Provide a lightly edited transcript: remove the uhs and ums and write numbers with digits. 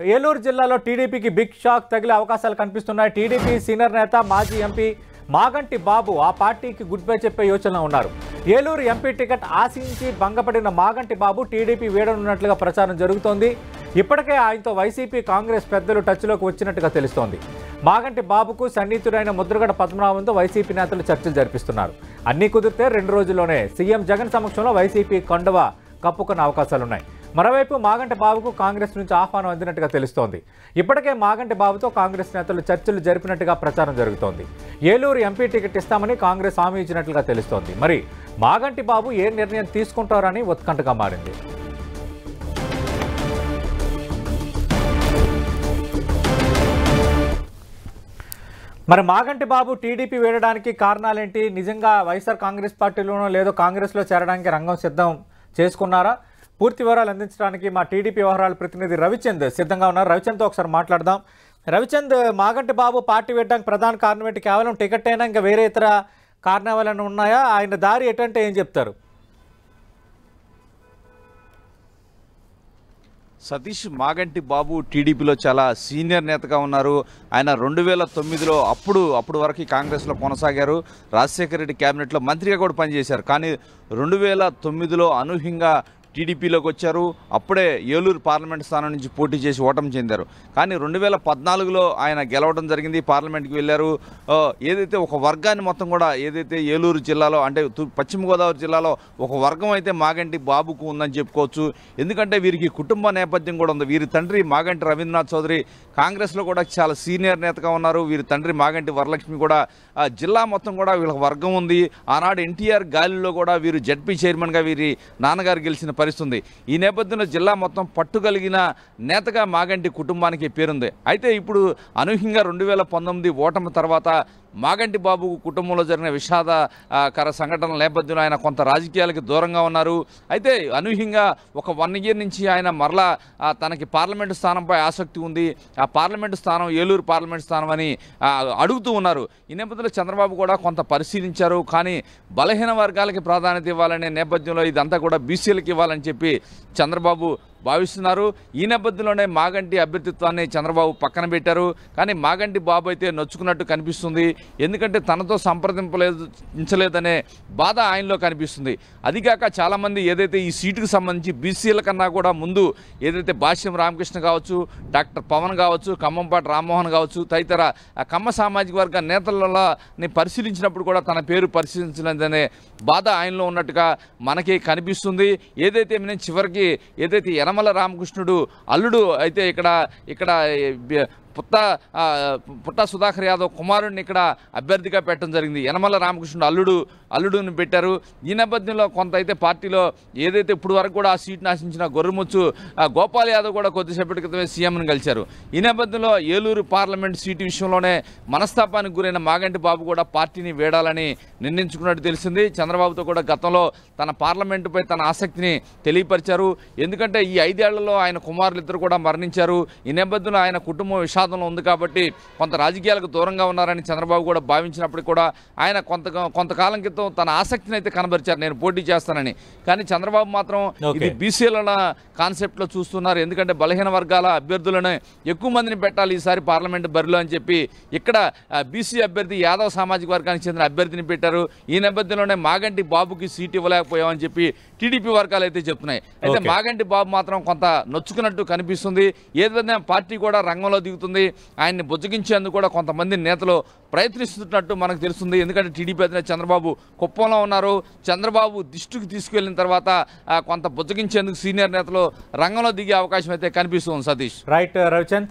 ఏలూరు జిల్లాలో టీడీపీకి big shock తగిలే అవకాశాలు కనిపిస్తున్నాయి. టీడీపీ సీనియర్ నేత మాజీ ఎంపీ మాగంటి బాబు ఆ పార్టీకి గుడ్ బై చెప్పే యోచనలో ఉన్నారు. ఏలూరు ఎంపీ టికెట్ ఆశించి భంగపడిన మాగంటి బాబు టీడీపీ వీడనున్నట్లుగా ప్రచారం జరుగుతోంది. ఇప్పటికే ఆయనతో వైసీపీ కాంగ్రెస్ పెద్దలు టచ్లోకి వచ్చినట్టుగా తెలుస్తోంది. మాగంటి బాబుకు సన్నిహితుడైన ముద్రగడ పద్మనాభంతో వైసీపీ నేతలు చర్చలు జరిపిస్తున్నారు. అన్నీ కుదిరితే 2 రోజుల్లోనే సీఎం జగన్ సమక్షంలో వైసీపీ కండువ కప్పుకున్న అవకాశాలున్నాయి. మరోవైపు మాగంటి బాబుకు కాంగ్రెస్ నుంచి ఆహ్వానం అందినట్టుగా తెలుస్తోంది. ఇప్పటికే మాగంటి బాబుతో కాంగ్రెస్ నేతలు చర్చలు జరిపినట్టుగా ప్రచారం జరుగుతోంది. ఏలూరు ఎంపీ టికెట్ ఇస్తామని కాంగ్రెస్ హామీ ఇచ్చినట్లుగా తెలుస్తోంది. మరి మాగంటి బాబు ఏ నిర్ణయం తీసుకుంటారని ఉత్కంఠగా మారింది. మరి మాగంటి బాబు టీడీపీ వేయడానికి కారణాలేంటి? నిజంగా వైఎస్ఆర్ కాంగ్రెస్ పార్టీలోనో లేదో కాంగ్రెస్లో చేరడానికి రంగం సిద్ధం చేసుకున్నారా? పూర్తి వివరాలు అందించడానికి మా టీడీపీ వ్యవహారాల ప్రతినిధి రవిచంద్ సిద్ధంగా ఉన్నారు. రవిచంద్తో ఒకసారి మాట్లాడదాం. రవిచంద్, మాగంటి బాబు పార్టీ వేయడానికి ప్రధాన కారణం ఏంటి? కేవలం టికెట్ అయినా ఇంకా వేరే ఇతర కారణాలు ఉన్నాయా? ఆయన దారి ఎటంటే ఏం చెప్తారు? సతీష్, మాగంటి బాబు టీడీపీలో చాలా సీనియర్ నేతగా ఉన్నారు. ఆయన 2009లో అప్పుడు వరకు కాంగ్రెస్లో కొనసాగారు. రాజశేఖర రెడ్డి క్యాబినెట్లో మంత్రిగా కూడా పనిచేశారు. కానీ 2009లో అనూహ్యంగా టీడీపీలోకి వచ్చారు. అప్పుడే ఏలూరు పార్లమెంట్ స్థానం నుంచి పోటీ చేసి ఓటమి చెందారు. కానీ 2014లో ఆయన గెలవడం జరిగింది. పార్లమెంట్కి వెళ్ళారు. ఏదైతే ఒక వర్గాన్ని మొత్తం కూడా ఏదైతే ఏలూరు జిల్లాలో అంటే పశ్చిమ గోదావరి జిల్లాలో ఒక వర్గం అయితే మాగంటి బాబుకు ఉందని చెప్పుకోవచ్చు. ఎందుకంటే వీరికి కుటుంబ నేపథ్యం కూడా ఉంది. వీరి తండ్రి మాగంటి రవీంద్రనాథ్ చౌదరి కాంగ్రెస్లో కూడా చాలా సీనియర్ నేతగా ఉన్నారు. వీరి తండ్రి మాగంటి వరలక్ష్మి కూడా జిల్లా మొత్తం కూడా వీళ్ళకి వర్గం ఉంది. ఆనాడు ఎన్టీఆర్ గాలిలో కూడా వీరు జడ్పీ చైర్మన్గా వీరి నాన్నగారు గెలిచిన పరిస్థితుంది. ఈ నేపథ్యంలో జిల్లా మొత్తం పట్టుగలిగిన నేతగా మాగంటి కుటుంబానికి పేరుంది. అయితే ఇప్పుడు అనూహ్యంగా 2019 ఓటమి తర్వాత మాగంటి బాబు కుటుంబంలో జరిగిన విషాదకర సంఘటనల నేపథ్యంలో ఆయన కొంత రాజకీయాలకు దూరంగా ఉన్నారు. అయితే అనూహ్యంగా ఒక 1 year నుంచి ఆయన మరలా తనకి పార్లమెంటు స్థానంపై ఆసక్తి ఉంది. ఆ పార్లమెంటు స్థానం ఏలూరు పార్లమెంటు స్థానం అని అడుగుతూ ఉన్నారు. ఈ నేపథ్యంలో చంద్రబాబు కూడా కొంత పరిశీలించారు. కానీ బలహీన వర్గాలకి ప్రాధాన్యత ఇవ్వాలనే నేపథ్యంలో ఇదంతా కూడా బీసీలకు ఇవ్వాలని చెప్పి చంద్రబాబు భావిస్తున్నారు. ఈ నేపథ్యంలోనే మాగంటి అభ్యర్థిత్వాన్ని చంద్రబాబు పక్కన పెట్టారు. కానీ మాగంటి బాబు అయితే నొచ్చుకున్నట్టు కనిపిస్తుంది. ఎందుకంటే తనతో సంప్రదించలేదనే బాధ ఆయనలో కనిపిస్తుంది. అదిగాక చాలామంది ఏదైతే ఈ సీటుకు సంబంధించి బీసీల కన్నా కూడా ముందు ఏదైతే భాష్యం రామకృష్ణ కావచ్చు, డాక్టర్ పవన్ కావచ్చు, ఖమ్మంపాటి రామ్మోహన్ కావచ్చు, తదితర కమ్మ సామాజిక వర్గ నేతలని పరిశీలించినప్పుడు కూడా తన పేరు పరిశీలించలేదనే బాధ ఆయనలో ఉన్నట్టుగా మనకి కనిపిస్తుంది. ఏదైతే చివరికి ఏదైతే యనమల రామకృష్ణుడు అల్లుడు అయితే ఇక్కడ పుట్ట సుధాకర్ యాదవ్ కుమారుడిని ఇక్కడ అభ్యర్థిగా పెట్టడం జరిగింది. యనమల రామకృష్ణుడు అల్లుడుని పెట్టారు. ఈ నేపథ్యంలో కొంత అయితే పార్టీలో ఏదైతే ఇప్పుడు వరకు కూడా ఆ సీట్ను ఆశించిన గొర్రెముచ్చు గోపాల్ యాదవ్ కూడా కొద్దిసేపటి క్రితమే సీఎంను కలిశారు. ఈ నేపథ్యంలో ఏలూరు పార్లమెంట్ సీటు విషయంలోనే మనస్తాపానికి గురైన మాగంటి బాబు కూడా పార్టీని వేడాలని నిర్ణయించుకున్నట్టు తెలిసింది. చంద్రబాబుతో కూడా గతంలో తన పార్లమెంటుపై తన ఆసక్తిని తెలియపరిచారు. ఎందుకంటే ఈ 5 ఏళ్లలో ఆయన కుమారులిద్దరు కూడా మరణించారు. ఈ నేపథ్యంలో ఆయన కుటుంబం విషాదంలో ఉంది కాబట్టి కొంత రాజకీయాలకు దూరంగా ఉన్నారని చంద్రబాబు కూడా భావించినప్పటికీ కూడా ఆయన కొంతకాలం క్రితం తన ఆసక్తిని అయితే కనబరిచారు, నేను పోటీ చేస్తానని. కానీ చంద్రబాబు మాత్రం ఇది బీసీల కాన్సెప్ట్లో చూస్తున్నారు. ఎందుకంటే బలహీన వర్గాల అభ్యర్థులను ఎక్కువ మందిని పెట్టాలి ఈసారి పార్లమెంట్ బరిలో అని చెప్పి ఇక్కడ బీసీ అభ్యర్థి యాదవ్ సామాజిక వర్గానికి చెందిన అభ్యర్థిని పెట్టారు. ఈ నేపథ్యంలోనే మాగంటి బాబుకి సీట్ ఇవ్వలేకపోయామని చెప్పి టీడీపీ వర్గాలు అయితే చెప్తున్నాయి. అయితే మాగంటి బాబు మాత్రం కొంత నొచ్చుకున్నట్టు కనిపిస్తుంది. ఏదైనా పార్టీ కూడా రంగంలో దిగుతుంది. ఆయన్ని బుజ్జగించేందుకు కూడా కొంతమంది నేతలు ప్రయత్నిస్తున్నట్టు మనకు తెలుస్తుంది. ఎందుకంటే టీడీపీ అధినేత చంద్రబాబు కుప్పంలో ఉన్నారు. చంద్రబాబు దృష్టికి తీసుకువెళ్ళిన తర్వాత కొంత బుజ్జగించేందుకు సీనియర్ నేతలు రంగంలో దిగే అవకాశం అయితే కనిపిస్తుంది. సతీష్, రైట్ రవిచంద్.